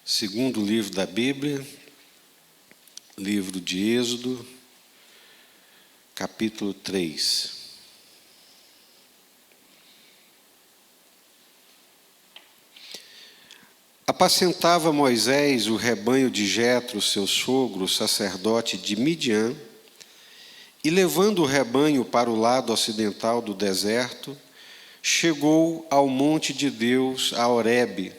Segundo livro da Bíblia, livro de Êxodo, capítulo 3. Apacentava Moisés o rebanho de Jetro, seu sogro, sacerdote de Midian, e levando o rebanho para o lado ocidental do deserto, chegou ao monte de Deus, a Horebe.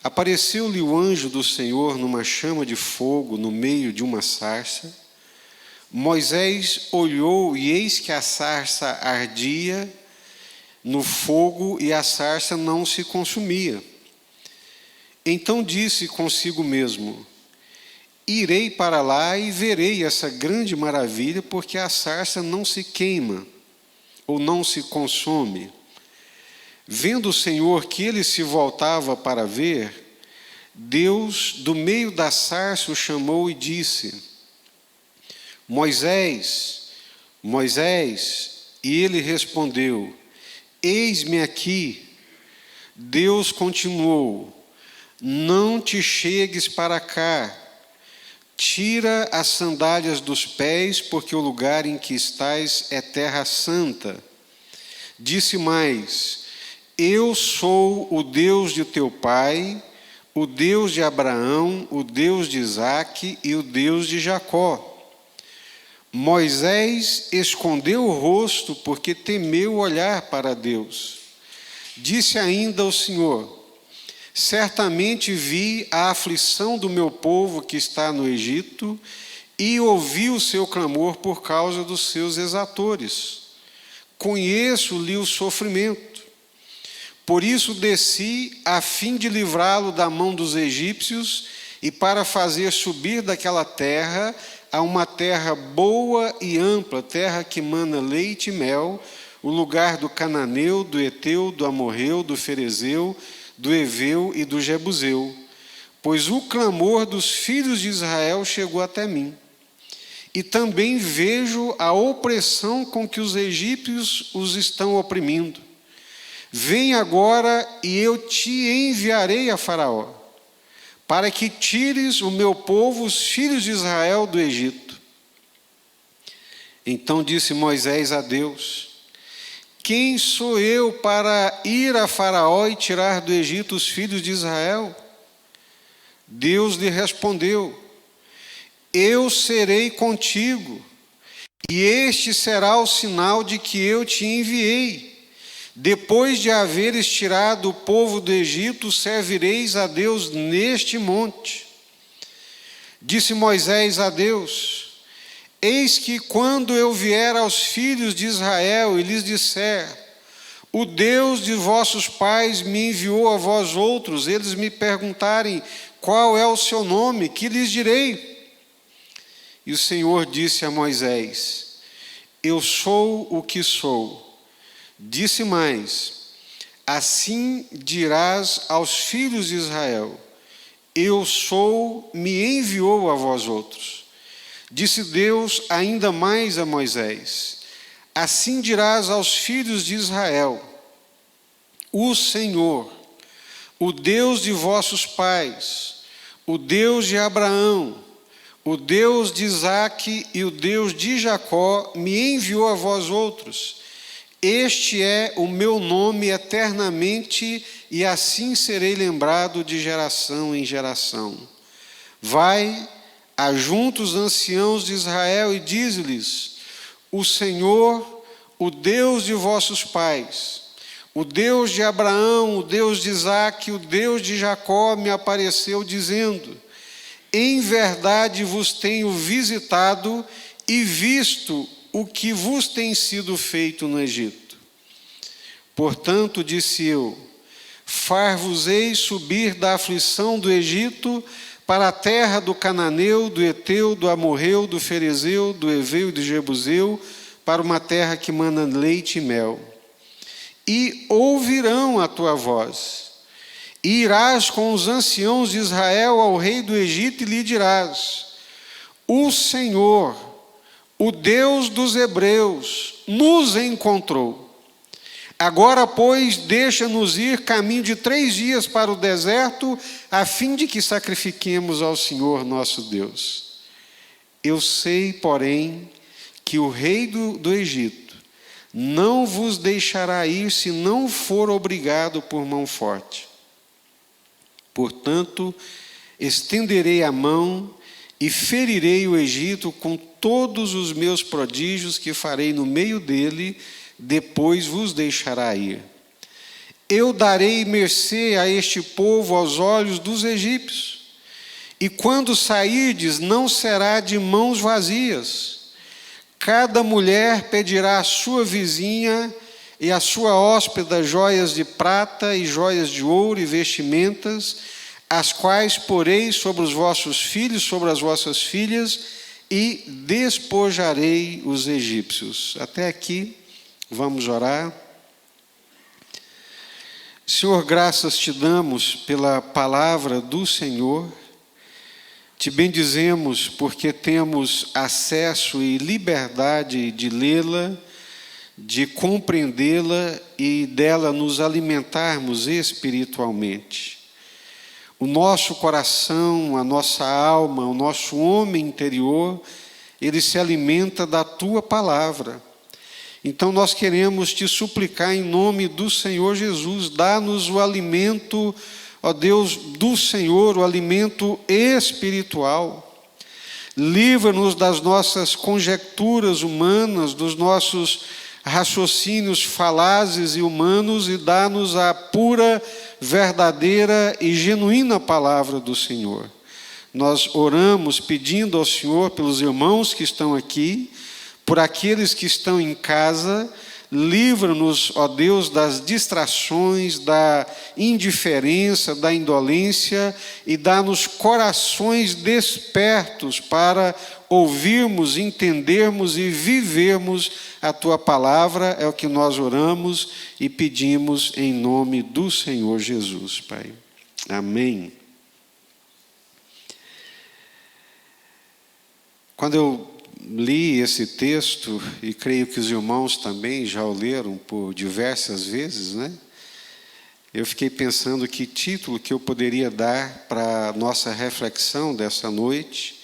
Apareceu-lhe o anjo do Senhor numa chama de fogo no meio de uma sarça. Moisés olhou e eis que a sarça ardia no fogo e a sarça não se consumia. Então disse consigo mesmo: irei para lá e verei essa grande maravilha, porque a sarça não se queima ou não se consome. Vendo o Senhor que ele se voltava para ver, Deus, do meio da sarça, o chamou e disse: Moisés, Moisés. E ele respondeu: eis-me aqui. Deus continuou: não te chegues para cá. Tira as sandálias dos pés, porque o lugar em que estás é terra santa. Disse mais: eu sou o Deus de teu pai, o Deus de Abraão, o Deus de Isaque e o Deus de Jacó. Moisés escondeu o rosto porque temeu olhar para Deus. Disse ainda o Senhor: certamente vi a aflição do meu povo que está no Egito e ouvi o seu clamor por causa dos seus exatores. Conheço-lhe o sofrimento. Por isso desci a fim de livrá-lo da mão dos egípcios e para fazer subir daquela terra a uma terra boa e ampla, terra que mana leite e mel, o lugar do cananeu, do eteu, do amorreu, do ferezeu, do eveu e do jebuseu, pois o clamor dos filhos de Israel chegou até mim. E também vejo a opressão com que os egípcios os estão oprimindo. Vem agora e eu te enviarei a Faraó, para que tires o meu povo, os filhos de Israel, do Egito. Então disse Moisés a Deus: quem sou eu para ir a Faraó e tirar do Egito os filhos de Israel? Deus lhe respondeu: eu serei contigo, e este será o sinal de que eu te enviei. Depois de haveres tirado o povo do Egito, servireis a Deus neste monte. Disse Moisés a Deus: eis que quando eu vier aos filhos de Israel e lhes disser: o Deus de vossos pais me enviou a vós outros, eles me perguntarem: qual é o seu nome? Que lhes direi? E o Senhor disse a Moisés: eu sou o que sou. Disse mais: assim dirás aos filhos de Israel: eu sou, me enviou a vós outros. Disse Deus ainda mais a Moisés: assim dirás aos filhos de Israel: o Senhor, o Deus de vossos pais, o Deus de Abraão, o Deus de Isaque e o Deus de Jacó, me enviou a vós outros. Este é o meu nome eternamente, e assim serei lembrado de geração em geração. Vai, ajunta os anciãos de Israel e dize-lhes: o Senhor, o Deus de vossos pais, o Deus de Abraão, o Deus de Isaque, o Deus de Jacó, me apareceu dizendo: em verdade vos tenho visitado e visto o que vos tem sido feito no Egito. Portanto, disse eu: far-vos-ei subir da aflição do Egito para a terra do cananeu, do eteu, do amorreu, do ferezeu, do eveu e do jebuseu, para uma terra que mana leite e mel. E ouvirão a tua voz. E irás com os anciãos de Israel ao rei do Egito e lhe dirás: o Senhor, o Deus dos hebreus, nos encontrou. Agora, pois, deixa-nos ir caminho de 3 dias para o deserto, a fim de que sacrifiquemos ao Senhor nosso Deus. Eu sei, porém, que o rei do Egito não vos deixará ir se não for obrigado por mão forte. Portanto, estenderei a mão e ferirei o Egito com todos os meus prodígios que farei no meio dele, depois vos deixará ir. Eu darei mercê a este povo aos olhos dos egípcios, e quando sairdes não será de mãos vazias. Cada mulher pedirá à sua vizinha e à sua hóspeda joias de prata e joias de ouro e vestimentas, as quais porei sobre os vossos filhos, sobre as vossas filhas, e despojarei os egípcios. Até aqui, vamos orar. Senhor, graças te damos pela palavra do Senhor. Te bendizemos porque temos acesso e liberdade de lê-la, de compreendê-la e dela nos alimentarmos espiritualmente. O nosso coração, a nossa alma, o nosso homem interior, ele se alimenta da tua palavra. Então nós queremos te suplicar em nome do Senhor Jesus, dá-nos o alimento, ó Deus, do Senhor, o alimento espiritual. Livra-nos das nossas conjecturas humanas, dos nossos raciocínios falazes e humanos e dá-nos a pura, verdadeira e genuína palavra do Senhor. Nós oramos pedindo ao Senhor pelos irmãos que estão aqui, por aqueles que estão em casa. Livra-nos, ó Deus, das distrações, da indiferença, da indolência e dá-nos corações despertos para ouvirmos, entendermos e vivermos a tua palavra. É o que nós oramos e pedimos em nome do Senhor Jesus, Pai. Amém. Quando eu li esse texto, e creio que os irmãos também já o leram por diversas vezes, né? Eu fiquei pensando que título que eu poderia dar para a nossa reflexão dessa noite,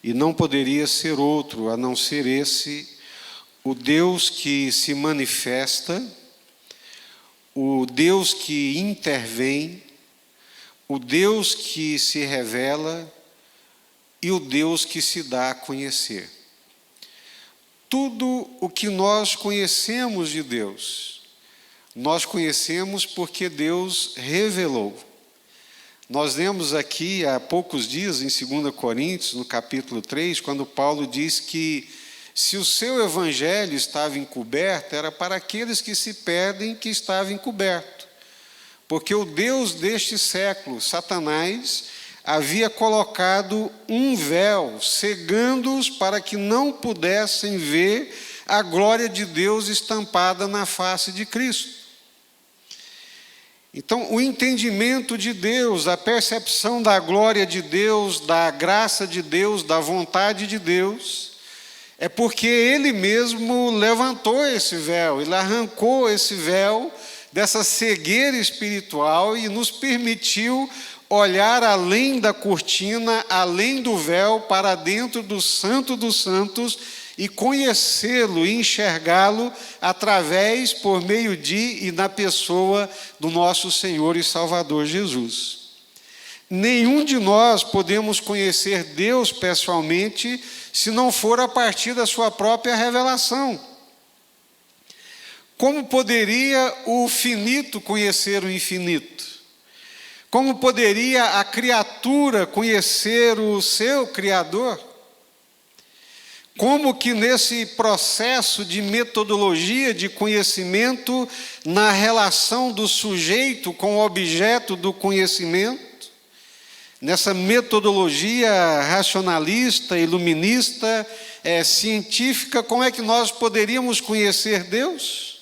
e não poderia ser outro a não ser esse: o Deus que se manifesta, o Deus que intervém, o Deus que se revela e o Deus que se dá a conhecer. Tudo o que nós conhecemos de Deus, nós conhecemos porque Deus revelou. Nós lemos aqui há poucos dias, em 2 Coríntios, no capítulo 3, quando Paulo diz que se o seu evangelho estava encoberto, era para aqueles que se perdem que estava encoberto. Porque o Deus deste século, Satanás, havia colocado um véu, cegando-os para que não pudessem ver a glória de Deus estampada na face de Cristo. Então, o entendimento de Deus, a percepção da glória de Deus, da graça de Deus, da vontade de Deus, é porque Ele mesmo levantou esse véu, Ele arrancou esse véu dessa cegueira espiritual e nos permitiu olhar além da cortina, além do véu, para dentro do Santo dos Santos e conhecê-lo e enxergá-lo através, por meio de e na pessoa do nosso Senhor e Salvador Jesus. Nenhum de nós podemos conhecer Deus pessoalmente se não for a partir da sua própria revelação. Como poderia o finito conhecer o infinito? Como poderia a criatura conhecer o seu Criador? Como que nesse processo de metodologia de conhecimento, na relação do sujeito com o objeto do conhecimento, nessa metodologia racionalista, iluminista, científica, como é que nós poderíamos conhecer Deus?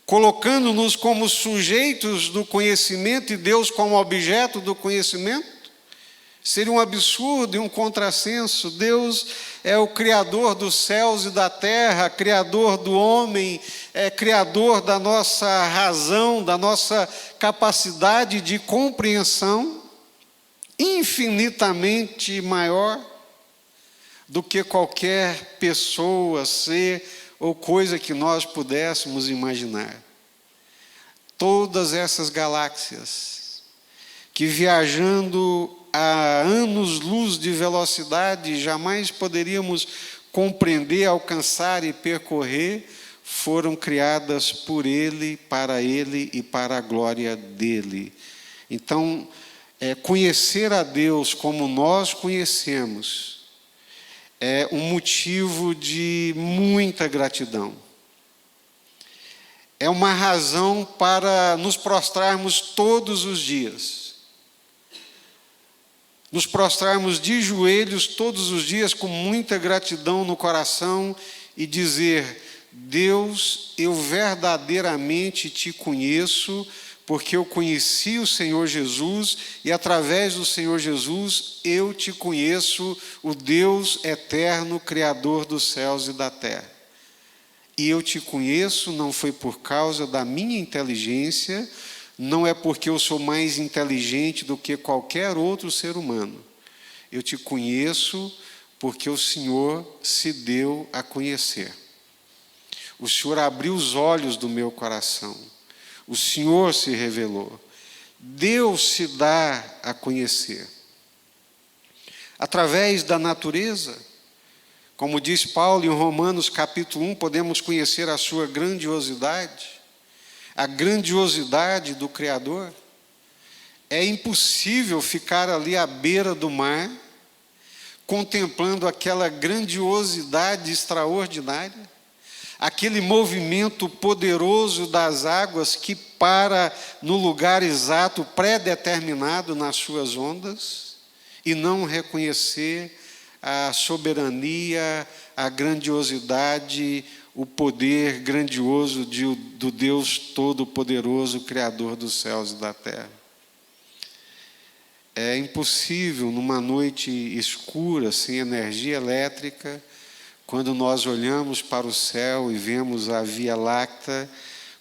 Colocando-nos como sujeitos do conhecimento e Deus como objeto do conhecimento? Seria um absurdo e um contrassenso. Deus é o Criador dos céus e da terra, Criador do homem, é Criador da nossa razão, da nossa capacidade de compreensão, infinitamente maior do que qualquer pessoa, ser ou coisa que nós pudéssemos imaginar. Todas essas galáxias, que viajando a anos-luz de velocidade jamais poderíamos compreender, alcançar e percorrer, foram criadas por Ele e para a glória dEle. Então, conhecer a Deus como nós conhecemos é um motivo de muita gratidão. É uma razão para nos prostrarmos todos os dias. Nos prostrarmos de joelhos todos os dias com muita gratidão no coração e dizer: Deus, eu verdadeiramente te conheço, porque eu conheci o Senhor Jesus e através do Senhor Jesus eu te conheço, o Deus eterno, Criador dos céus e da terra. E eu te conheço não foi por causa da minha inteligência, não é porque eu sou mais inteligente do que qualquer outro ser humano. Eu te conheço porque o Senhor se deu a conhecer. O Senhor abriu os olhos do meu coração. O Senhor se revelou. Deus se dá a conhecer. Através da natureza, como diz Paulo em Romanos capítulo 1, podemos conhecer a sua grandiosidade. A grandiosidade do Criador. É impossível ficar ali à beira do mar, contemplando aquela grandiosidade extraordinária, aquele movimento poderoso das águas que para no lugar exato, pré-determinado nas suas ondas, e não reconhecer a soberania, a grandiosidade, o poder grandioso do Deus Todo-Poderoso, Criador dos céus e da terra. É impossível, numa noite escura, sem energia elétrica, quando nós olhamos para o céu e vemos a Via Láctea,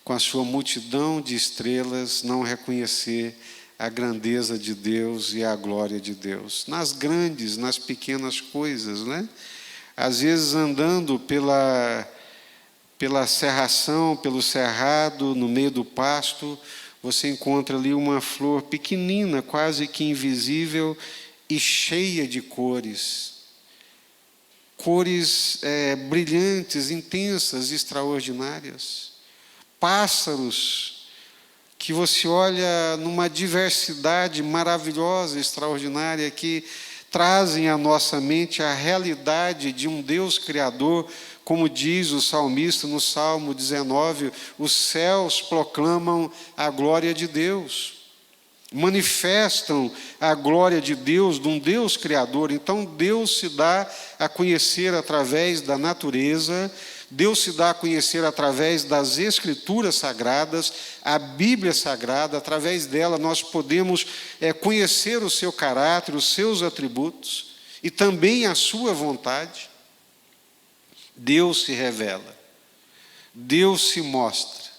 com a sua multidão de estrelas, não reconhecer a grandeza de Deus e a glória de Deus. Nas grandes, nas pequenas coisas, né? Às vezes andando pela serração, pelo cerrado, no meio do pasto, você encontra ali uma flor pequenina, quase que invisível e cheia de cores. Cores brilhantes, intensas, extraordinárias. Pássaros que você olha numa diversidade maravilhosa, extraordinária, que trazem à nossa mente a realidade de um Deus Criador. Como diz o salmista no Salmo 19, os céus proclamam a glória de Deus, manifestam a glória de Deus, de um Deus Criador. Então Deus se dá a conhecer através da natureza, Deus se dá a conhecer através das Escrituras Sagradas, a Bíblia Sagrada. Através dela nós podemos conhecer o seu caráter, os seus atributos e também a sua vontade. Deus se revela, Deus se mostra,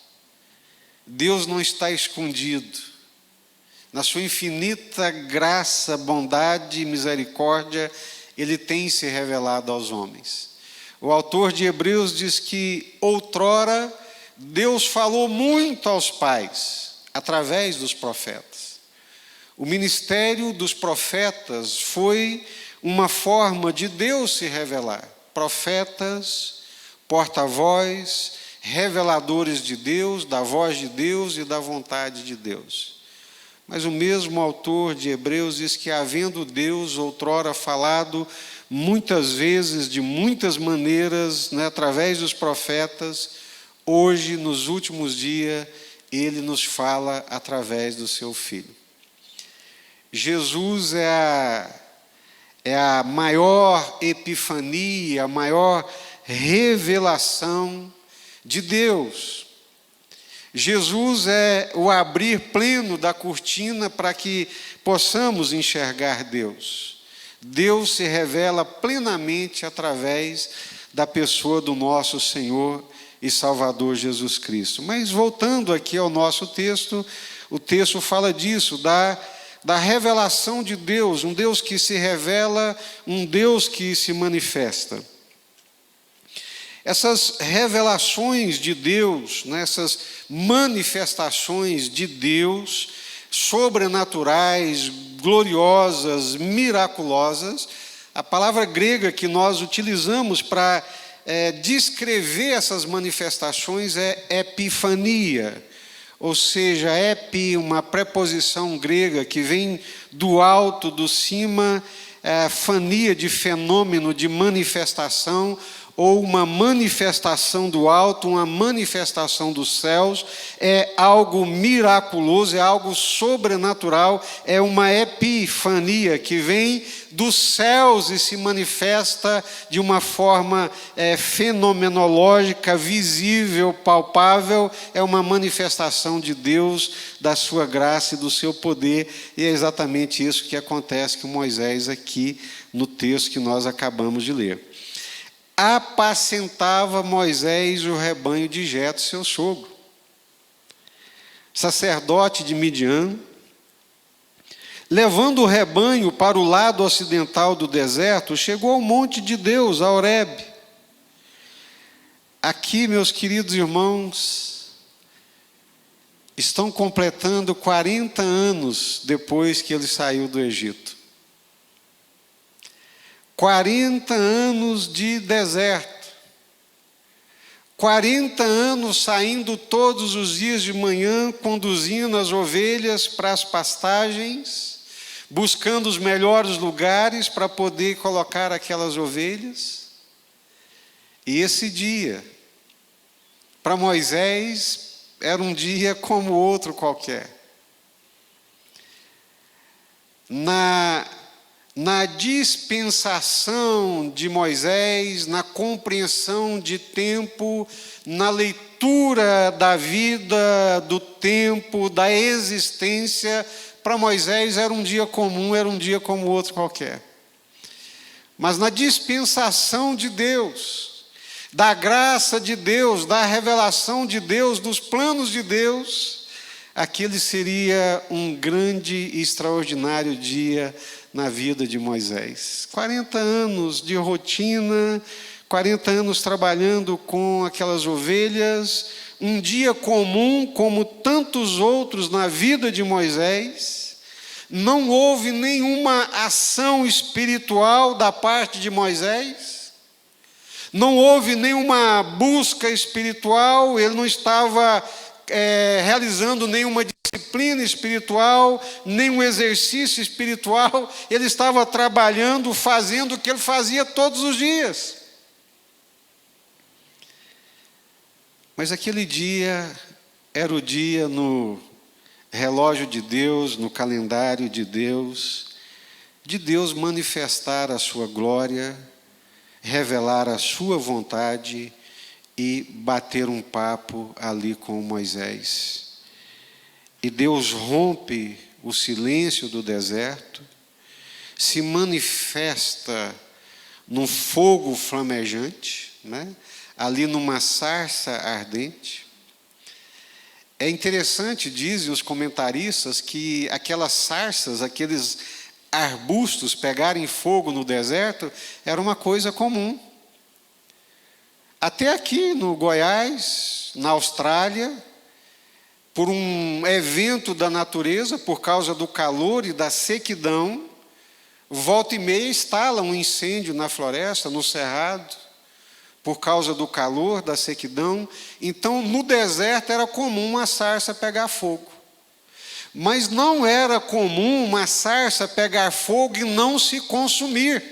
Deus não está escondido. Na sua infinita graça, bondade e misericórdia, Ele tem se revelado aos homens. O autor de Hebreus diz que outrora Deus falou muito aos pais, através dos profetas. O ministério dos profetas foi uma forma de Deus se revelar. Profetas, porta-voz, reveladores de Deus, da voz de Deus e da vontade de Deus. Mas o mesmo autor de Hebreus diz que, havendo Deus outrora falado muitas vezes, de muitas maneiras, né, através dos profetas, hoje, nos últimos dias, Ele nos fala através do Seu Filho. Jesus é a maior epifania, a maior revelação de Deus. Jesus é o abrir pleno da cortina para que possamos enxergar Deus. Deus se revela plenamente através da pessoa do nosso Senhor e Salvador Jesus Cristo. Mas voltando aqui ao nosso texto, o texto fala disso, da revelação de Deus, um Deus que se revela, um Deus que se manifesta. Essas revelações de Deus, essas manifestações de Deus, sobrenaturais, gloriosas, miraculosas, a palavra grega que nós utilizamos para descrever essas manifestações é epifania, ou seja, epi, uma preposição grega que vem do alto, do cima, fania de fenômeno, de manifestação, ou uma manifestação do alto, uma manifestação dos céus, é algo miraculoso, é algo sobrenatural, é uma epifania que vem dos céus e se manifesta de uma forma fenomenológica, visível, palpável, é uma manifestação de Deus, da sua graça e do seu poder, e é exatamente isso que acontece com Moisés aqui no texto que nós acabamos de ler. Apacentava Moisés o rebanho de Jetro, seu sogro, sacerdote de Midian, levando o rebanho para o lado ocidental do deserto, chegou ao monte de Deus, a Horebe. Aqui, meus queridos irmãos, estão completando 40 anos depois que ele saiu do Egito. 40 anos de deserto, 40 anos saindo todos os dias de manhã, conduzindo as ovelhas para as pastagens, buscando os melhores lugares para poder colocar aquelas ovelhas. E esse dia, para Moisés, era um dia como outro qualquer. Na dispensação de Moisés, na compreensão de tempo, na leitura da vida, do tempo, da existência, para Moisés era um dia comum, era um dia como outro qualquer. Mas na dispensação de Deus, da graça de Deus, da revelação de Deus, dos planos de Deus, aquele seria um grande e extraordinário dia na vida de Moisés. 40 anos de rotina, 40 anos trabalhando com aquelas ovelhas, um dia comum como tantos outros na vida de Moisés. Não houve nenhuma ação espiritual da parte de Moisés, não houve nenhuma busca espiritual, ele não estava realizando nenhuma disciplina espiritual, nenhum exercício espiritual, ele estava trabalhando, fazendo o que ele fazia todos os dias. Mas aquele dia era o dia no relógio de Deus, no calendário de Deus manifestar a sua glória, revelar a sua vontade e bater um papo ali com Moisés. E Deus rompe o silêncio do deserto, se manifesta num fogo flamejante, ali numa sarça ardente. É interessante, dizem os comentaristas, que aquelas sarças, aqueles arbustos pegarem fogo no deserto, era uma coisa comum. Até aqui no Goiás, na Austrália, por um evento da natureza, por causa do calor e da sequidão, volta e meia instala um incêndio na floresta, no cerrado, por causa do calor, da sequidão. Então, no deserto era comum uma sarça pegar fogo. Mas não era comum uma sarça pegar fogo e não se consumir.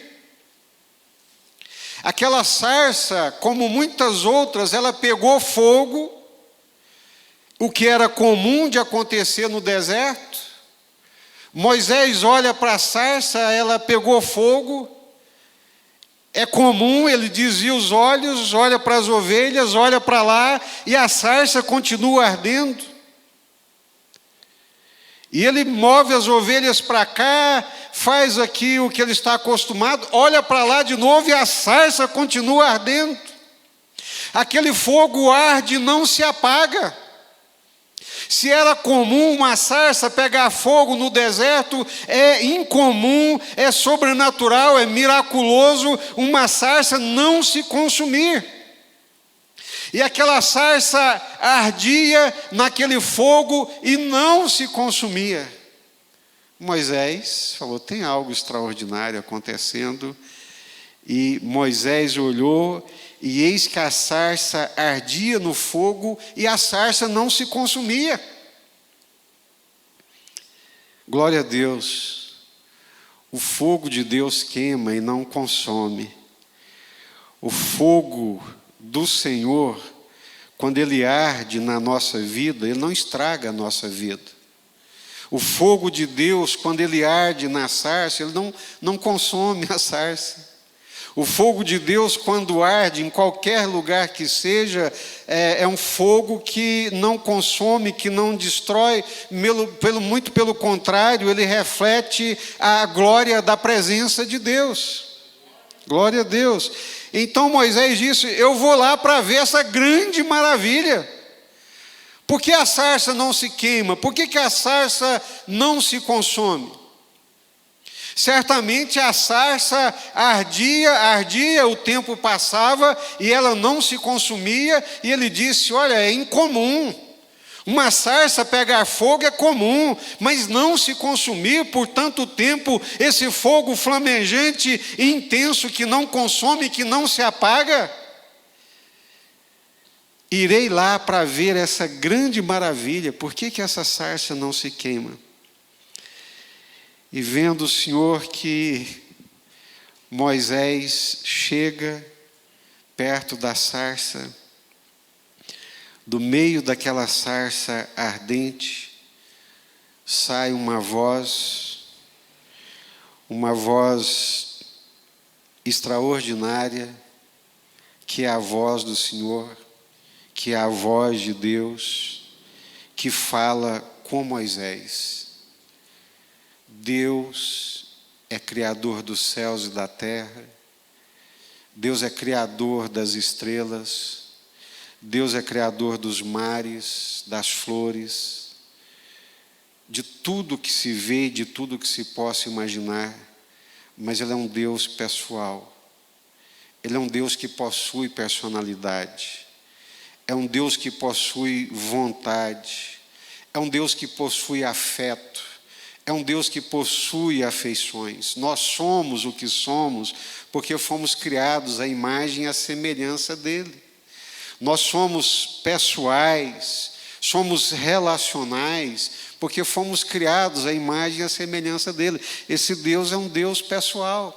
Aquela sarça, como muitas outras, ela pegou fogo, o que era comum de acontecer no deserto. Moisés olha para a sarça, ela pegou fogo, É comum, ele desvia os olhos, olha para as ovelhas, olha para lá, e a sarça continua ardendo. E ele move as ovelhas para cá, faz aqui o que ele está acostumado, olha para lá de novo e a sarça continua ardendo. Aquele fogo arde e não se apaga. Se era comum uma sarça pegar fogo no deserto, é incomum, é sobrenatural, é miraculoso uma sarça não se consumir. E aquela sarça ardia naquele fogo e não se consumia. Moisés falou: tem algo extraordinário acontecendo. E Moisés olhou, e eis que a sarça ardia no fogo, e a sarça não se consumia. Glória a Deus. O fogo de Deus queima e não consome. O fogo do Senhor, quando ele arde na nossa vida, ele não estraga a nossa vida. O fogo de Deus, quando ele arde na sarça, ele não consome a sarça. O fogo de Deus, quando arde em qualquer lugar que seja, é um fogo que não consome, que não destrói, muito pelo contrário, ele reflete a glória da presença de Deus. Glória a Deus. Então Moisés disse: eu vou lá para ver essa grande maravilha. Por que a sarça não se queima? Por que a sarça não se consome? Certamente a sarça ardia, o tempo passava e ela não se consumia, e ele disse: olha, é incomum. Uma sarça pegar fogo é comum, mas não se consumir por tanto tempo, esse fogo flamejante e intenso que não consome, que não se apaga. Irei lá para ver essa grande maravilha. Por que essa sarça não se queima? E vendo o Senhor que Moisés chega perto da sarça, do meio daquela sarça ardente, sai uma voz extraordinária, que é a voz do Senhor, que é a voz de Deus, que fala com Moisés. Deus é criador dos céus e da terra, Deus é criador das estrelas, Deus é criador dos mares, das flores, de tudo que se vê, de tudo que se possa imaginar, mas Ele é um Deus pessoal, Ele é um Deus que possui personalidade, é um Deus que possui vontade, é um Deus que possui afeto, é um Deus que possui afeições. Nós somos o que somos porque fomos criados à imagem e à semelhança dEle. Nós somos pessoais, somos relacionais, porque fomos criados à imagem e à semelhança dEle. Esse Deus é um Deus pessoal.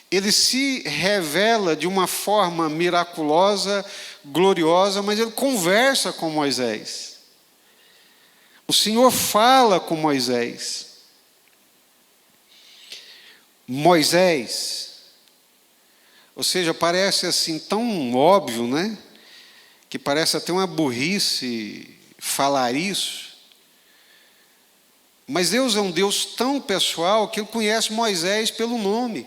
Ele se revela de uma forma miraculosa, gloriosa, mas Ele conversa com Moisés. O Senhor fala com Moisés. Moisés, ou seja, parece assim tão óbvio, né? Que parece até uma burrice falar isso. Mas Deus é um Deus tão pessoal que Ele conhece Moisés pelo nome.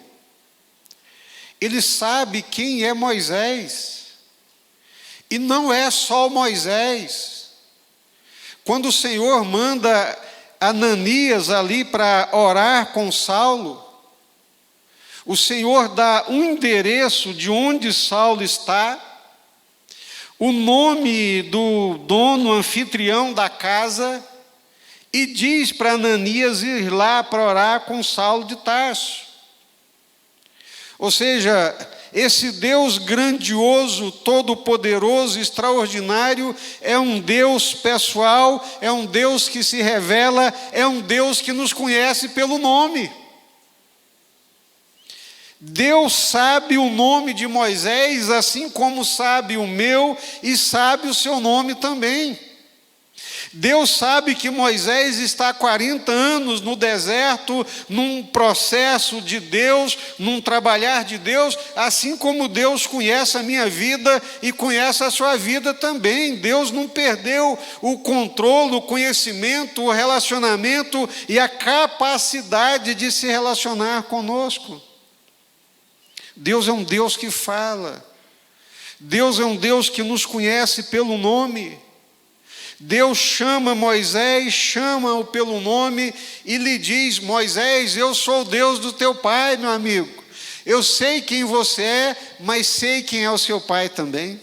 Ele sabe quem é Moisés. E não é só Moisés. Quando o Senhor manda Ananias ali para orar com Saulo, o Senhor dá um endereço de onde Saulo está, o nome do dono, anfitrião da casa, e diz para Ananias ir lá para orar com Saulo de Tarso. Ou seja, esse Deus grandioso, todo-poderoso, extraordinário, é um Deus pessoal, é um Deus que se revela, é um Deus que nos conhece pelo nome. Deus sabe o nome de Moisés, assim como sabe o meu e sabe o seu nome também. Deus sabe que Moisés está há 40 anos no deserto, num processo de Deus, num trabalhar de Deus, assim como Deus conhece a minha vida e conhece a sua vida também. Deus não perdeu o controle, o conhecimento, o relacionamento e a capacidade de se relacionar conosco. Deus é um Deus que fala. Deus é um Deus que nos conhece pelo nome. Deus chama Moisés, chama-o pelo nome e lhe diz: Moisés, eu sou o Deus do teu pai, meu amigo. Eu sei quem você é, mas sei quem é o seu pai também.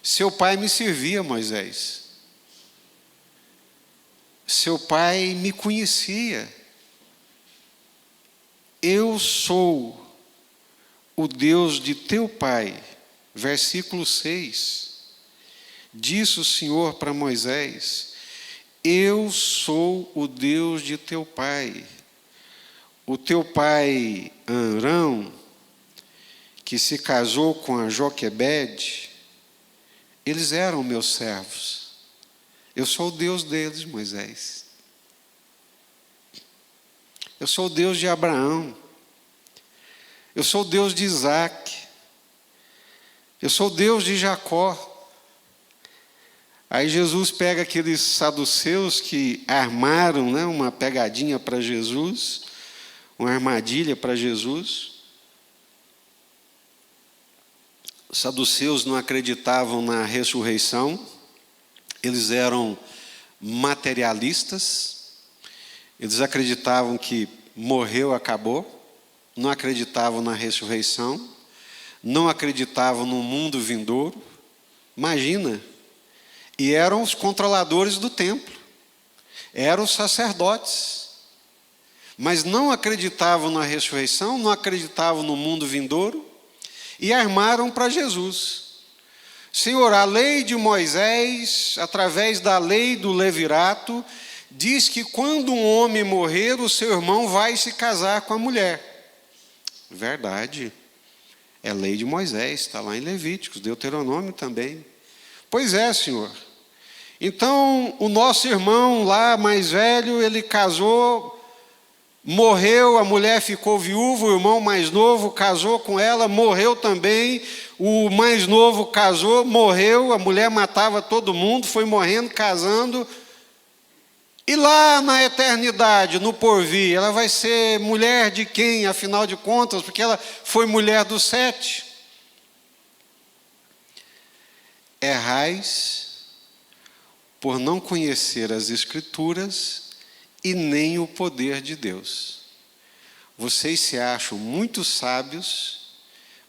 Seu pai me servia, Moisés. Seu pai me conhecia. Eu sou o Deus de teu pai. Versículo 6. Disse o Senhor para Moisés: eu sou o Deus de teu pai. O teu pai Arão, que se casou com a Joquebede, eles eram meus servos. Eu sou o Deus deles, Moisés. Eu sou o Deus de Abraão. Eu sou o Deus de Isaac. Eu sou o Deus de Jacó. Aí Jesus pega aqueles saduceus que armaram, né, uma pegadinha para Jesus, uma armadilha para Jesus. Os saduceus não acreditavam na ressurreição, eles eram materialistas, eles acreditavam que morreu, acabou, não acreditavam na ressurreição, não acreditavam no mundo vindouro. Imagina! E eram os controladores do templo, eram os sacerdotes, mas não acreditavam na ressurreição, não acreditavam no mundo vindouro, e armaram para Jesus. Senhor, a lei de Moisés, através da lei do levirato, diz que quando um homem morrer, o seu irmão vai se casar com a mulher. Verdade, é lei de Moisés, está lá em Levíticos, Deuteronômio também. Pois é, Senhor. Então, o nosso irmão lá, mais velho, ele casou, morreu, a mulher ficou viúva, o irmão mais novo casou com ela, morreu também, o mais novo casou, morreu, a mulher matava todo mundo, foi morrendo, casando. E lá na eternidade, no porvir, ela vai ser mulher de quem, afinal de contas? Porque ela foi mulher dos 7. Errais por não conhecer as Escrituras e nem o poder de Deus. Vocês se acham muito sábios,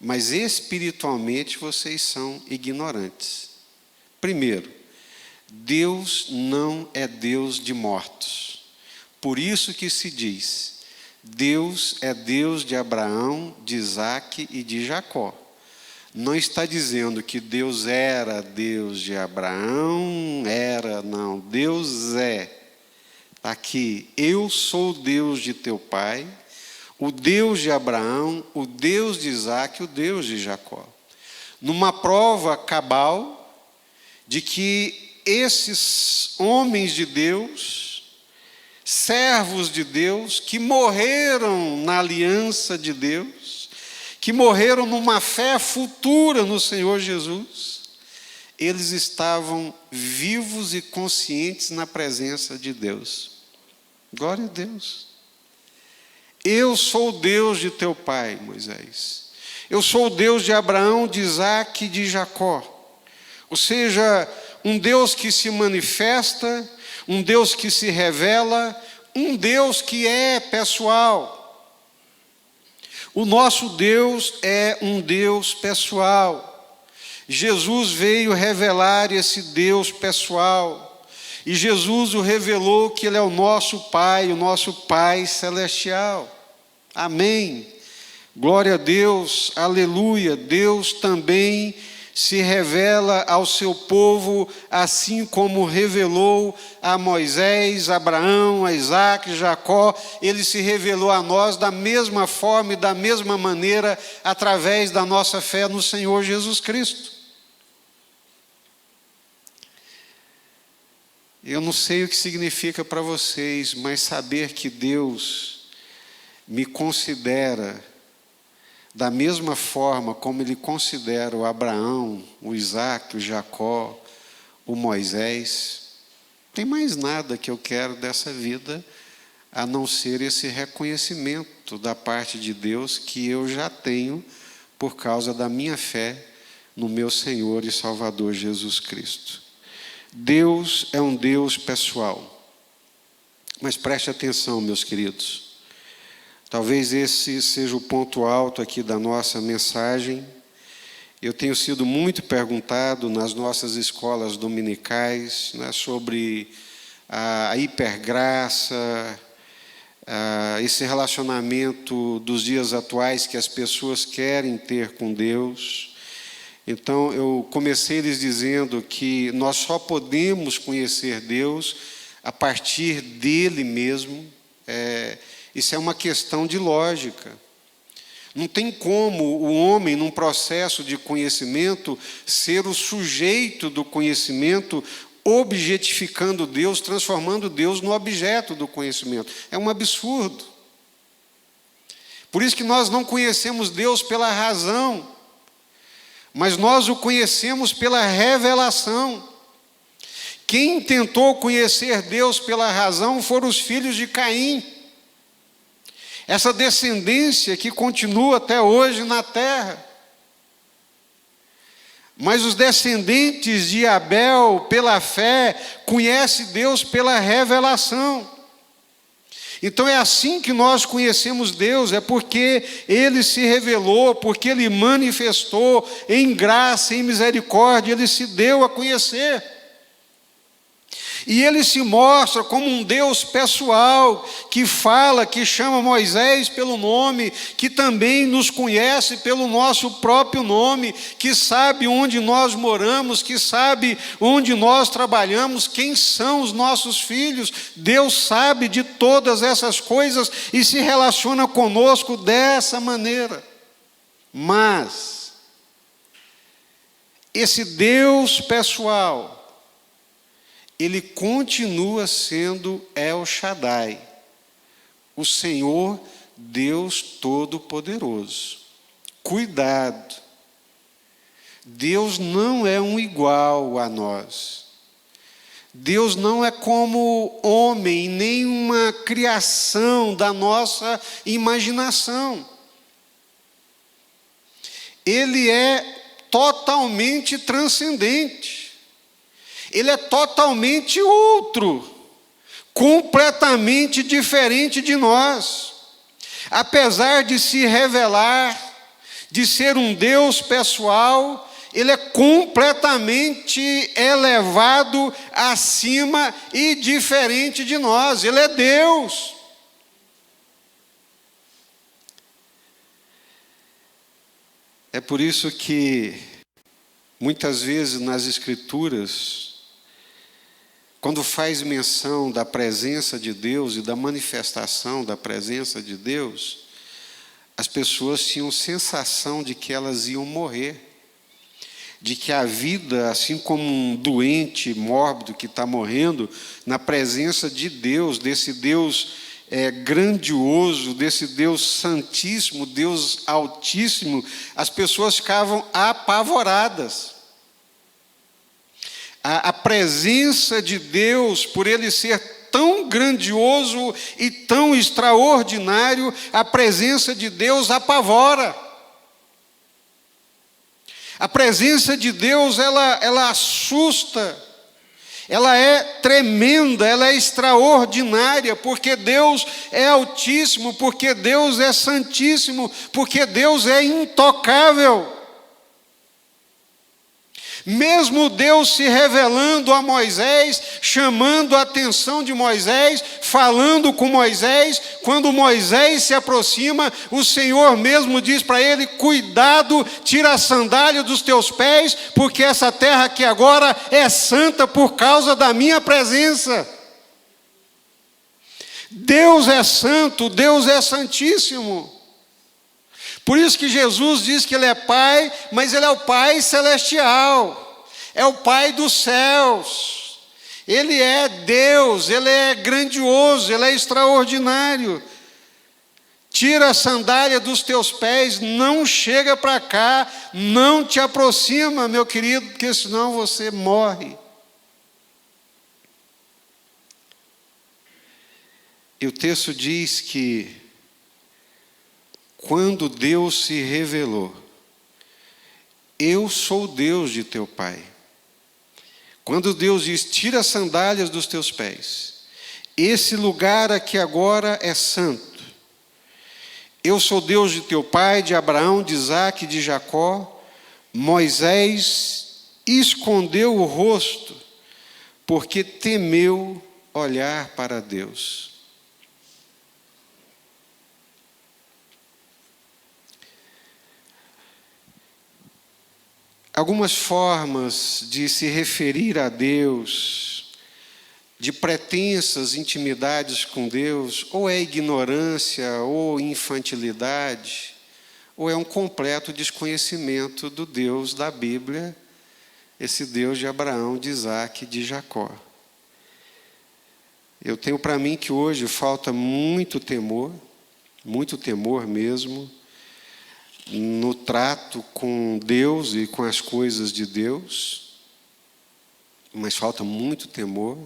mas espiritualmente vocês são ignorantes. Primeiro, Deus não é Deus de mortos. Por isso que se diz: Deus é Deus de Abraão, de Isaque e de Jacó. Não está dizendo que Deus era Deus de Abraão, não. Deus é. Aqui, eu sou o Deus de teu pai, o Deus de Abraão, o Deus de Isaque, o Deus de Jacó. Numa prova cabal de que esses homens de Deus, servos de Deus, que morreram na aliança de Deus, que morreram numa fé futura no Senhor Jesus, eles estavam vivos e conscientes na presença de Deus. Glória a Deus. Eu sou o Deus de teu pai, Moisés. Eu sou o Deus de Abraão, de Isaque e de Jacó. Ou seja, um Deus que se manifesta, um Deus que se revela, um Deus que é pessoal. O nosso Deus é um Deus pessoal. Jesus veio revelar esse Deus pessoal. E Jesus o revelou que Ele é o nosso Pai celestial. Amém. Glória a Deus, aleluia. Deus também se revela ao seu povo, assim como revelou a Moisés, Abraão, a Isaque, Jacó. Ele se revelou a nós da mesma forma e da mesma maneira, através da nossa fé no Senhor Jesus Cristo. Eu não sei o que significa para vocês, mas saber que Deus me considera da mesma forma como Ele considera o Abraão, o Isaac, o Jacó, o Moisés, não tem mais nada que eu quero dessa vida a não ser esse reconhecimento da parte de Deus que eu já tenho por causa da minha fé no meu Senhor e Salvador Jesus Cristo. Deus é um Deus pessoal. Mas preste atenção, meus queridos. Talvez esse seja o ponto alto aqui da nossa mensagem. Eu tenho sido muito perguntado nas nossas escolas dominicais, né, sobre a hipergraça, esse relacionamento dos dias atuais que as pessoas querem ter com Deus. Então, eu comecei lhes dizendo que nós só podemos conhecer Deus a partir dele mesmo. Isso é uma questão de lógica. Não tem como o homem, num processo de conhecimento, ser o sujeito do conhecimento, objetificando Deus, transformando Deus no objeto do conhecimento. É um absurdo. Por isso que nós não conhecemos Deus pela razão, mas nós o conhecemos pela revelação. Quem tentou conhecer Deus pela razão foram os filhos de Caim. Essa descendência que continua até hoje na terra. Mas os descendentes de Abel, pela fé, conhecem Deus pela revelação. Então é assim que nós conhecemos Deus, é porque Ele se revelou, porque Ele manifestou em graça, em misericórdia, Ele se deu a conhecer. E Ele se mostra como um Deus pessoal, que fala, que chama Moisés pelo nome, que também nos conhece pelo nosso próprio nome, que sabe onde nós moramos, que sabe onde nós trabalhamos, quem são os nossos filhos. Deus sabe de todas essas coisas e se relaciona conosco dessa maneira. Mas esse Deus pessoal, Ele continua sendo El Shaddai, o Senhor Deus Todo-Poderoso. Cuidado, Deus não é um igual a nós. Deus não é como homem, nem uma criação da nossa imaginação. Ele é totalmente transcendente. Ele é totalmente outro, completamente diferente de nós. Apesar de se revelar, de ser um Deus pessoal, Ele é completamente elevado acima e diferente de nós. Ele é Deus. É por isso que, muitas vezes nas Escrituras, quando faz menção da presença de Deus e da manifestação da presença de Deus, as pessoas tinham sensação de que elas iam morrer, de que a vida, assim como um doente mórbido que está morrendo, na presença de Deus, desse Deus grandioso, desse Deus santíssimo, Deus altíssimo, as pessoas ficavam apavoradas. A presença de Deus, por Ele ser tão grandioso e tão extraordinário, a presença de Deus apavora. A presença de Deus, ela assusta, ela é tremenda, ela é extraordinária, porque Deus é altíssimo, porque Deus é santíssimo, porque Deus é intocável. Mesmo Deus se revelando a Moisés, chamando a atenção de Moisés, falando com Moisés, quando Moisés se aproxima, o Senhor mesmo diz para ele: cuidado, tira a sandália dos teus pés, porque essa terra aqui agora é santa por causa da minha presença. Deus é santo, Deus é santíssimo. Por isso que Jesus diz que Ele é Pai, mas Ele é o Pai celestial, é o Pai dos céus. Ele é Deus, Ele é grandioso, Ele é extraordinário. Tira a sandália dos teus pés, não chega para cá, não te aproxima, meu querido, porque senão você morre. E o texto diz que quando Deus se revelou, eu sou o Deus de teu pai. Quando Deus diz, tira as sandálias dos teus pés, esse lugar aqui agora é santo. Eu sou Deus de teu pai, de Abraão, de Isaque, de Jacó. Moisés escondeu o rosto, porque temeu olhar para Deus. Algumas formas de se referir a Deus, de pretensas intimidades com Deus, ou é ignorância, ou infantilidade, ou é um completo desconhecimento do Deus da Bíblia, esse Deus de Abraão, de Isaque e de Jacó. Eu tenho para mim que hoje falta muito temor mesmo, no trato com Deus e com as coisas de Deus, mas falta muito temor,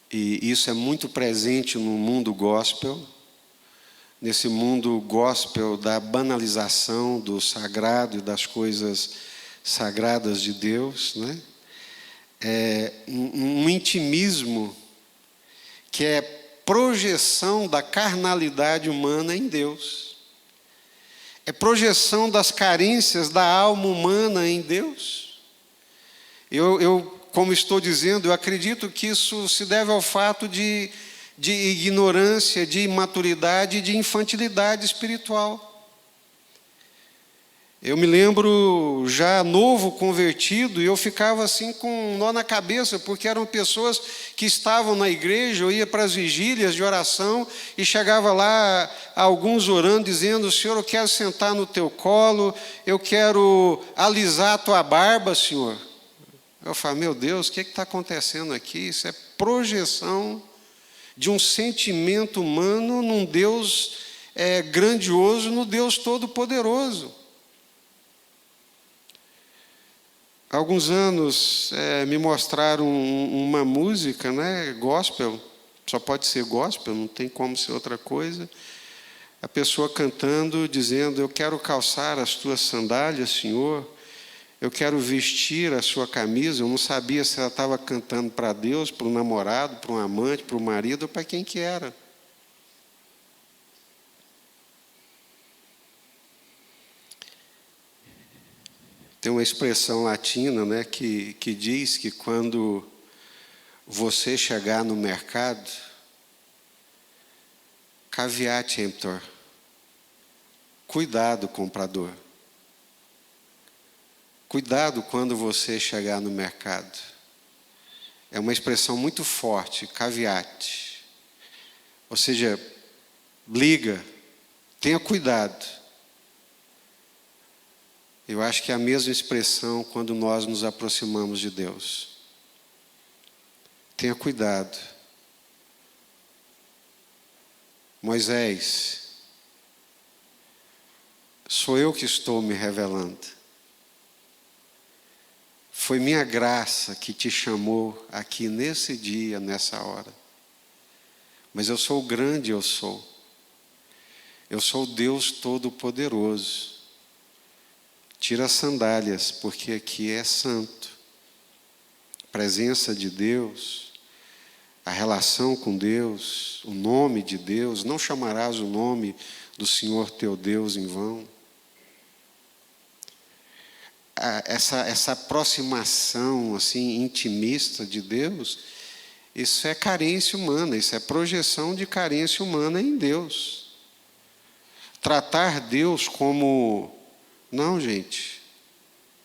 e isso é muito presente no mundo gospel, nesse mundo gospel da banalização do sagrado e das coisas sagradas de Deus, né? É um intimismo que é projeção da carnalidade humana em Deus. É projeção das carências da alma humana em Deus. Como estou dizendo, eu acredito que isso se deve ao fato de ignorância, de imaturidade e de infantilidade espiritual. Eu me lembro, já novo convertido, e eu ficava assim com um nó na cabeça, porque eram pessoas que estavam na igreja, eu ia para as vigílias de oração, e chegava lá alguns orando, dizendo, Senhor, eu quero sentar no teu colo, eu quero alisar a tua barba, Senhor. Eu falo, meu Deus, o que está acontecendo aqui? Isso é projeção de um sentimento humano num Deus grandioso, no Deus Todo-Poderoso. Há alguns anos me mostraram uma música, né, gospel, só pode ser gospel, não tem como ser outra coisa. A pessoa cantando, dizendo, eu quero calçar as tuas sandálias, Senhor, eu quero vestir a sua camisa. Eu não sabia se ela estava cantando para Deus, para o namorado, para um amante, para o marido, ou para quem que era. Tem uma expressão latina, né, que diz que quando você chegar no mercado, caveat emptor, cuidado, comprador. Cuidado quando você chegar no mercado. É uma expressão muito forte, caveat. Ou seja, liga, tenha cuidado. Eu acho que é a mesma expressão quando nós nos aproximamos de Deus. Tenha cuidado. Moisés, sou eu que estou me revelando. Foi minha graça que te chamou aqui nesse dia, nessa hora. Mas eu sou o grande, eu sou. Eu sou o Deus Todo-Poderoso. Tira as sandálias, porque aqui é santo. Presença de Deus, a relação com Deus, o nome de Deus. Não chamarás o nome do Senhor teu Deus em vão. Essa aproximação assim, intimista de Deus, isso é carência humana, isso é projeção de carência humana em Deus. Tratar Deus como... Não, gente,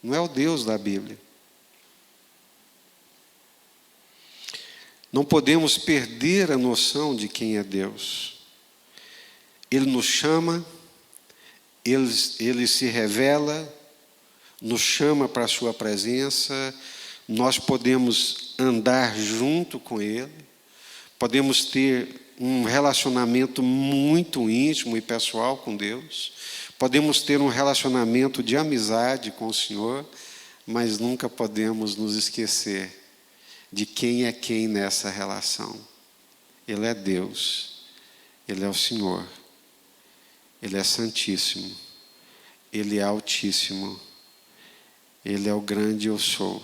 não é o Deus da Bíblia. Não podemos perder a noção de quem é Deus. Ele nos chama, Ele se revela, nos chama para a sua presença, nós podemos andar junto com Ele, podemos ter um relacionamento muito íntimo e pessoal com Deus, podemos ter um relacionamento de amizade com o Senhor, mas nunca podemos nos esquecer de quem é quem nessa relação. Ele é Deus, Ele é o Senhor, Ele é Santíssimo, Ele é Altíssimo, Ele é o grande eu sou.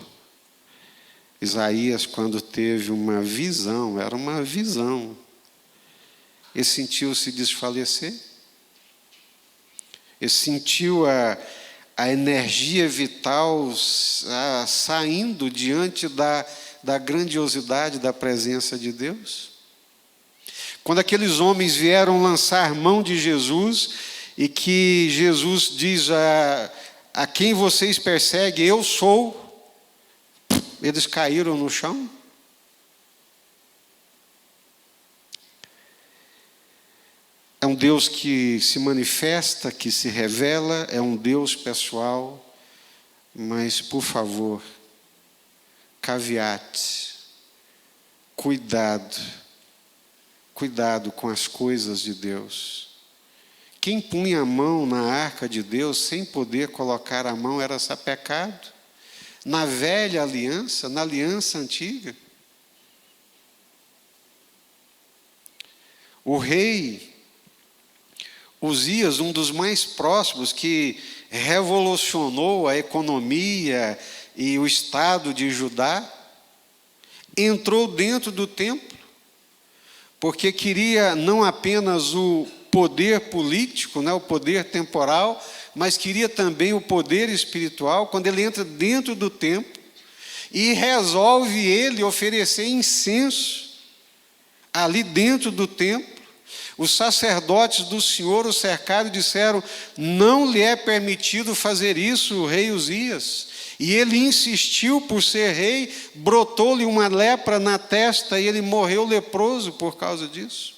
Isaías, quando teve uma visão, era uma visão, ele sentiu-se desfalecer, ele sentiu a energia vital saindo diante da grandiosidade da presença de Deus. Quando aqueles homens vieram lançar mão de Jesus, e que Jesus diz a quem vocês perseguem, eu sou, eles caíram no chão. É um Deus que se manifesta, que se revela, é um Deus pessoal, mas, por favor, caveate, cuidado com as coisas de Deus. Quem punha a mão na arca de Deus sem poder colocar a mão era sapecado. Na velha aliança, na aliança antiga. O rei Uzias, um dos mais próximos, que revolucionou a economia e o estado de Judá, entrou dentro do templo, porque queria não apenas o poder político, o poder temporal, mas queria também o poder espiritual. Quando ele entra dentro do templo e resolve ele oferecer incenso ali dentro do templo, os sacerdotes do Senhor o cercaram e disseram: não lhe é permitido fazer isso, rei Uzias. E ele insistiu por ser rei, brotou-lhe uma lepra na testa e ele morreu leproso por causa disso.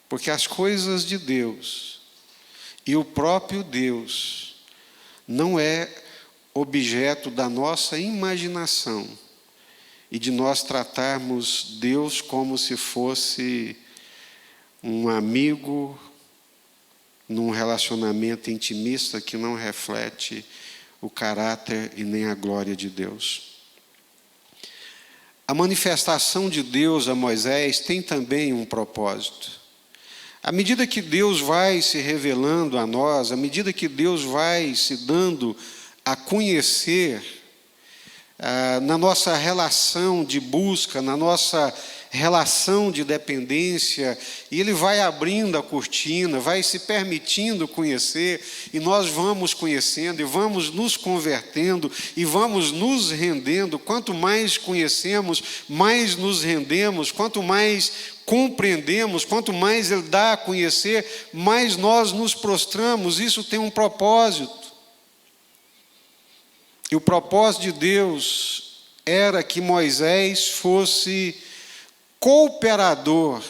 Porque as coisas de Deus e o próprio Deus não é objeto da nossa imaginação e de nós tratarmos Deus como se fosse um amigo num relacionamento intimista que não reflete o caráter e nem a glória de Deus. A manifestação de Deus a Moisés tem também um propósito. À medida que Deus vai se revelando a nós, à medida que Deus vai se dando a conhecer na nossa relação de busca, na nossa relação de dependência, e Ele vai abrindo a cortina, vai se permitindo conhecer, e nós vamos conhecendo, e vamos nos convertendo, e vamos nos rendendo. Quanto mais conhecemos, mais nos rendemos. Quanto mais compreendemos, quanto mais Ele dá a conhecer, mais nós nos prostramos. Isso tem um propósito. E o propósito de Deus era que Moisés fosse cooperador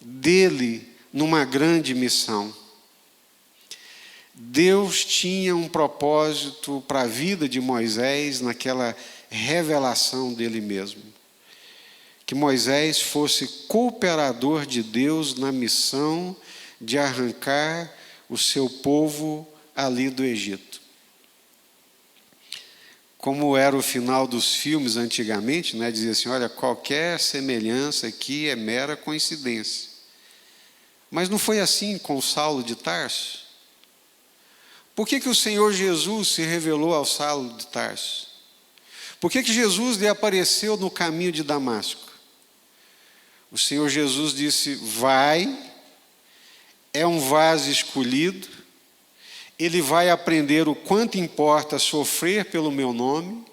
dele numa grande missão. Deus tinha um propósito para a vida de Moisés naquela revelação dele mesmo. Que Moisés fosse cooperador de Deus na missão de arrancar o seu povo ali do Egito. Como era o final dos filmes antigamente, dizia assim: olha, qualquer semelhança aqui é mera coincidência. Mas não foi assim com Saulo de Tarso? Por que o Senhor Jesus se revelou ao Saulo de Tarso? Por que Jesus lhe apareceu no caminho de Damasco? O Senhor Jesus disse: vai, é um vaso escolhido, ele vai aprender o quanto importa sofrer pelo meu nome,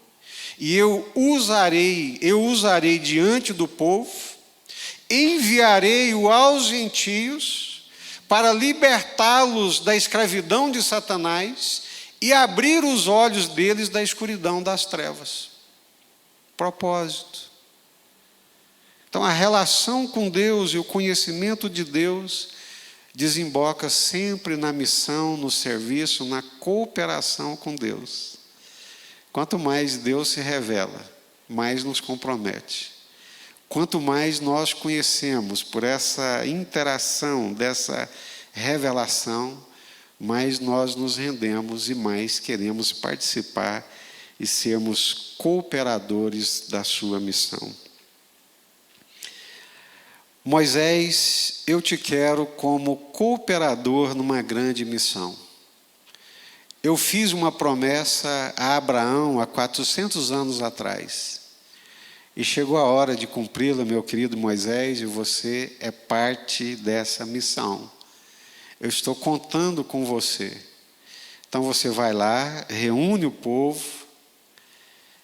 e eu usarei diante do povo, enviarei-o aos gentios para libertá-los da escravidão de Satanás e abrir os olhos deles da escuridão das trevas. Propósito. Então, a relação com Deus e o conhecimento de Deus desemboca sempre na missão, no serviço, na cooperação com Deus. Quanto mais Deus se revela, mais nos compromete. Quanto mais nós conhecemos por essa interação, dessa revelação, mais nós nos rendemos e mais queremos participar e sermos cooperadores da sua missão. Moisés, eu te quero como cooperador numa grande missão. Eu fiz uma promessa a Abraão há 400 anos atrás. E chegou a hora de cumpri-la, meu querido Moisés, e você é parte dessa missão. Eu estou contando com você. Então você vai lá, reúne o povo,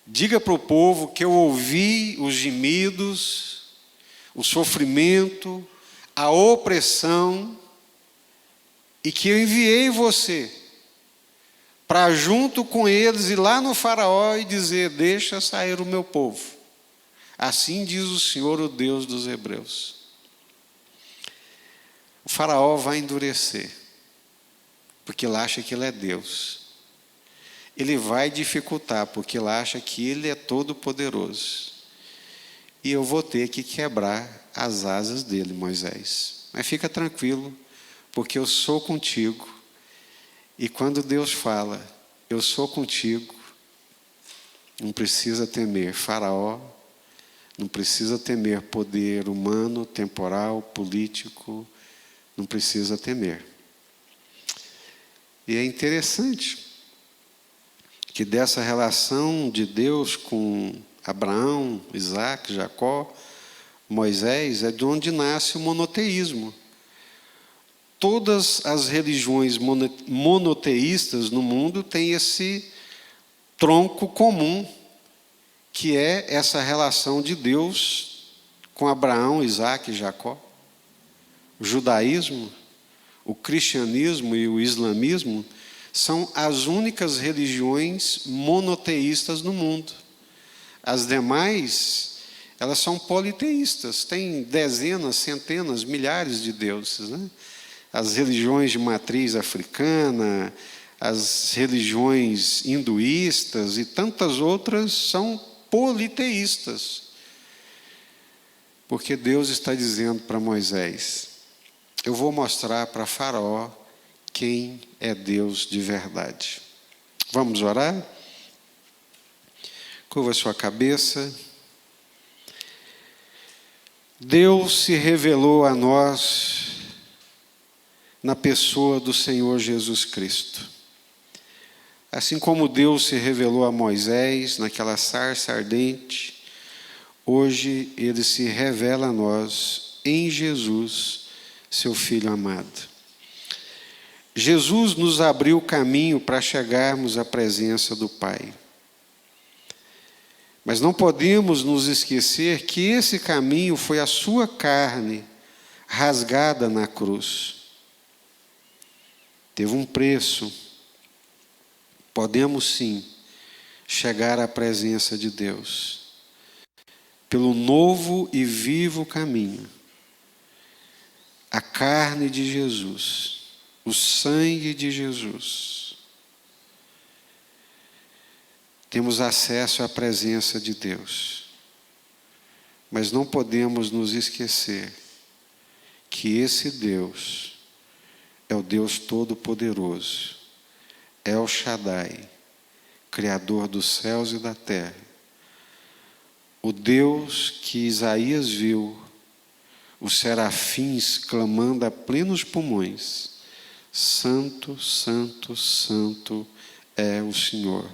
diga para o povo que eu ouvi os gemidos, o sofrimento, a opressão, e que eu enviei você para junto com eles ir lá no faraó e dizer: deixa sair o meu povo. Assim diz o Senhor, o Deus dos hebreus. O faraó vai endurecer, porque ele acha que ele é Deus. Ele vai dificultar, porque ele acha que ele é todo poderoso. E eu vou ter que quebrar as asas dele, Moisés. Mas fica tranquilo, porque eu sou contigo. E quando Deus fala, eu sou contigo, não precisa temer Faraó, não precisa temer poder humano, temporal, político, não precisa temer. E é interessante que dessa relação de Deus com Abraão, Isaac, Jacó, Moisés, é de onde nasce o monoteísmo. Todas as religiões monoteístas no mundo têm esse tronco comum, que é essa relação de Deus com Abraão, Isaac e Jacó. O judaísmo, o cristianismo e o islamismo são as únicas religiões monoteístas no mundo. As demais, elas são politeístas, têm dezenas, centenas, milhares de deuses, né? As religiões de matriz africana, as religiões hinduístas e tantas outras são politeístas. Porque Deus está dizendo para Moisés: eu vou mostrar para Faraó quem é Deus de verdade. Vamos orar? Curva a sua cabeça. Deus se revelou a nós na pessoa do Senhor Jesus Cristo. Assim como Deus se revelou a Moisés naquela sarça ardente, hoje Ele se revela a nós em Jesus, seu Filho amado. Jesus nos abriu o caminho para chegarmos à presença do Pai. Mas não podemos nos esquecer que esse caminho foi a sua carne rasgada na cruz. Teve um preço. Podemos sim chegar à presença de Deus pelo novo e vivo caminho. A carne de Jesus, o sangue de Jesus. Temos acesso à presença de Deus. Mas não podemos nos esquecer que esse Deus é o Deus Todo-Poderoso, El Shaddai, Criador dos céus e da terra. O Deus que Isaías viu, os serafins clamando a plenos pulmões: Santo, Santo, Santo é o Senhor.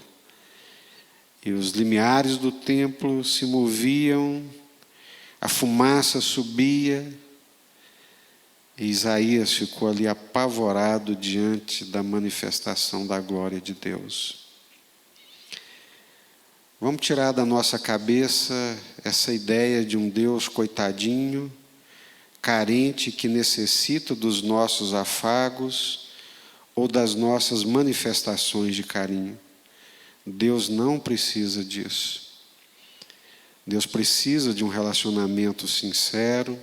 E os limiares do templo se moviam, a fumaça subia, e Isaías ficou ali apavorado diante da manifestação da glória de Deus. Vamos tirar da nossa cabeça essa ideia de um Deus coitadinho, carente, que necessita dos nossos afagos ou das nossas manifestações de carinho. Deus não precisa disso. Deus precisa de um relacionamento sincero.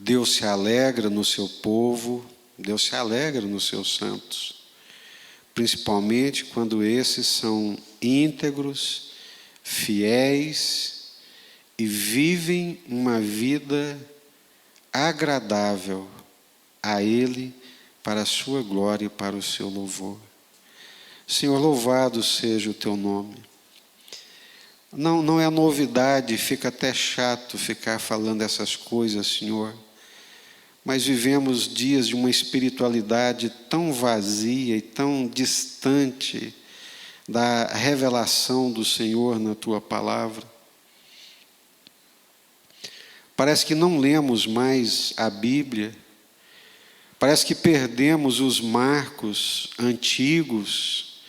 Deus se alegra no seu povo, Deus se alegra nos seus santos. principalmente quando esses são íntegros, fiéis e vivem uma vida agradável a Ele, para a sua glória e para o seu louvor. Senhor, louvado seja o teu nome. Não é novidade, fica até chato ficar falando essas coisas, Senhor, mas vivemos dias de uma espiritualidade tão vazia e tão distante da revelação do Senhor na tua palavra. Parece que não lemos mais a Bíblia, parece que perdemos os marcos antigos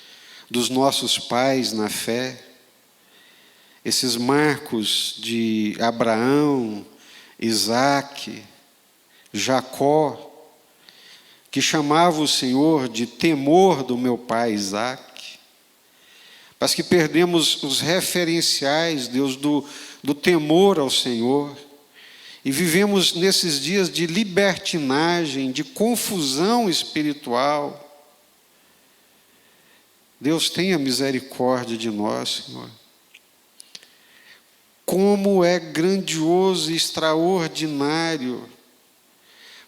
dos nossos pais na fé, esses marcos de Abraão, Isaque, Jacó, que chamava o Senhor de temor do meu pai Isaque. Parece que perdemos os referenciais, Deus, do temor ao Senhor. E vivemos nesses dias de libertinagem, de confusão espiritual. Deus, tenha misericórdia de nós, Senhor. Como é grandioso e extraordinário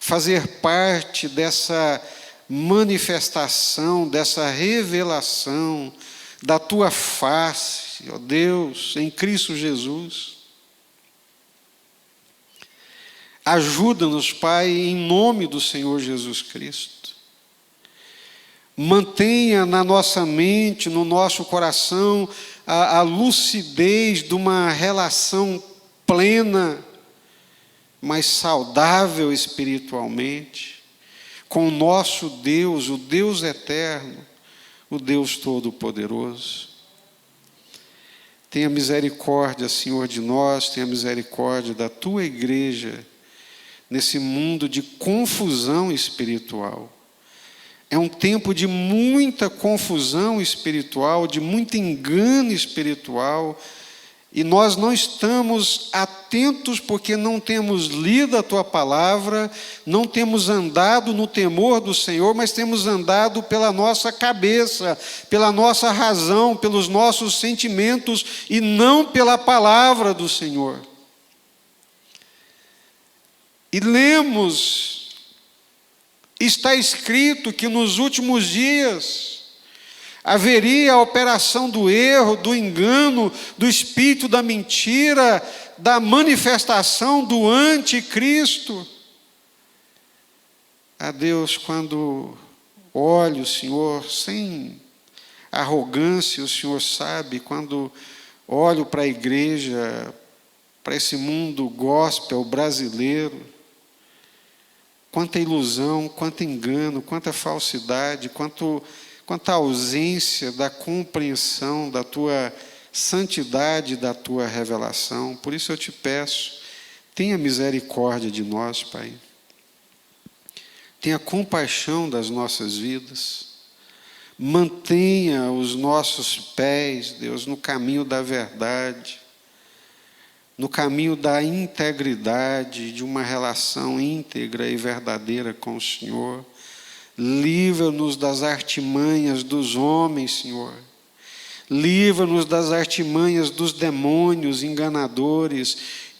fazer parte dessa manifestação, dessa revelação da tua face, ó Deus, em Cristo Jesus. Ajuda-nos, Pai, em nome do Senhor Jesus Cristo. Mantenha na nossa mente, no nosso coração, a lucidez de uma relação plena, mas saudável espiritualmente, com o nosso Deus, o Deus eterno, o Deus Todo-Poderoso. Tenha misericórdia, Senhor, de nós, tenha misericórdia da tua igreja, nesse mundo de confusão espiritual. É um tempo de muita confusão espiritual, de muito engano espiritual, e nós não estamos atentos porque não temos lido a tua palavra, não temos andado no temor do Senhor, mas temos andado pela nossa cabeça, pela nossa razão, pelos nossos sentimentos e não pela palavra do Senhor. E lemos, está escrito que nos últimos dias haveria a operação do erro, do engano, do espírito da mentira, da manifestação do anticristo. A Deus, quando olho o Senhor sem arrogância, o Senhor sabe, quando olho para a igreja, para esse mundo gospel brasileiro, quanta ilusão, quanto engano, quanta falsidade, quanta ausência da compreensão da tua santidade, da tua revelação. Por isso eu te peço, tenha misericórdia de nós, Pai. Tenha compaixão das nossas vidas. Mantenha os nossos pés, Deus, no caminho da verdade, no caminho da integridade, de uma relação íntegra e verdadeira com o Senhor. Livra-nos das artimanhas dos homens, Senhor. Livra-nos das artimanhas dos demônios enganadores,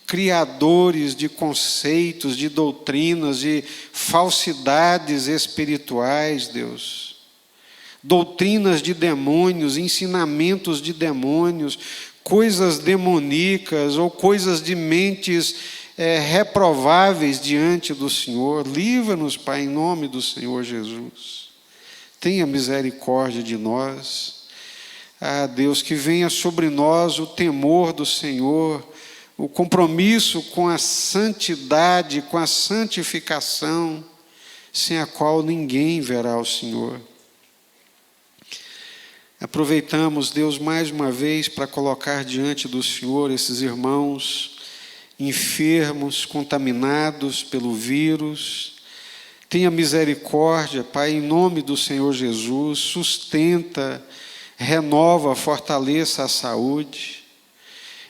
criadores de conceitos, de doutrinas, de falsidades espirituais, Deus. Doutrinas de demônios, ensinamentos de demônios, coisas demoníacas ou coisas de mentes reprováveis diante do Senhor. Livra-nos, Pai, em nome do Senhor Jesus. Tenha misericórdia de nós. Ah, Deus, que venha sobre nós o temor do Senhor, o compromisso com a santidade, com a santificação, sem a qual ninguém verá o Senhor. Aproveitamos, Deus, mais uma vez para colocar diante do Senhor esses irmãos enfermos, contaminados pelo vírus. Tenha misericórdia, Pai, em nome do Senhor Jesus, sustenta, renova, fortaleça a saúde.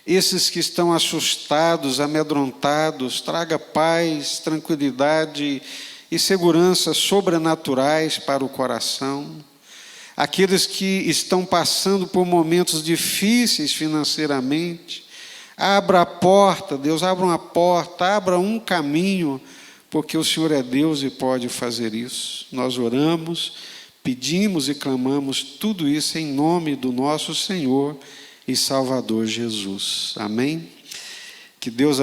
Esses que estão assustados, amedrontados, traga paz, tranquilidade e segurança sobrenaturais para o coração. aqueles que estão passando por momentos difíceis financeiramente. Abra a porta, Deus, abra uma porta, abra um caminho, porque o Senhor é Deus e pode fazer isso. Nós oramos, pedimos e clamamos tudo isso em nome do nosso Senhor e Salvador Jesus. Amém? Que Deus